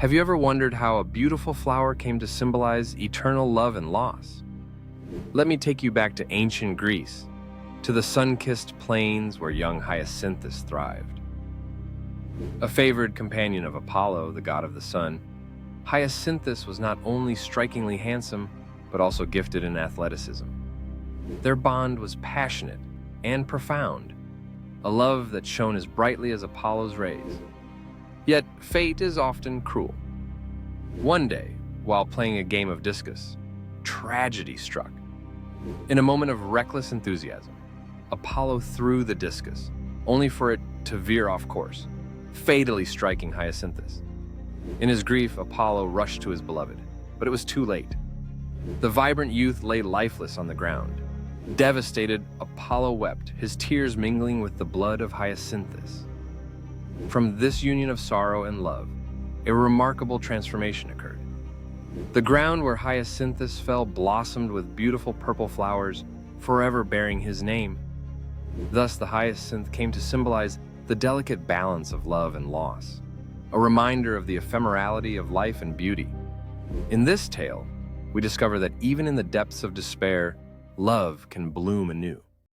Have you ever wondered how a beautiful flower came to symbolize eternal love and loss? Let me take you back to ancient Greece, to the sun-kissed plains where young Hyacinthus thrived. A favored companion of Apollo, the god of the sun, Hyacinthus was not only strikingly handsome, but also gifted in athleticism. Their bond was passionate and profound, a love that shone as brightly as Apollo's rays. Yet fate is often cruel. One day, while playing a game of discus, tragedy struck. In a moment of reckless enthusiasm, Apollo threw the discus, only for it to veer off course, fatally striking Hyacinthus. In his grief, Apollo rushed to his beloved, but it was too late. The vibrant youth lay lifeless on the ground. Devastated, Apollo wept, his tears mingling with the blood of Hyacinthus. From this union of sorrow and love, a remarkable transformation occurred. The ground where Hyacinthus fell blossomed with beautiful purple flowers, forever bearing his name. Thus, the hyacinth came to symbolize the delicate balance of love and loss, a reminder of the ephemerality of life and beauty. In this tale, we discover that even in the depths of despair, love can bloom anew.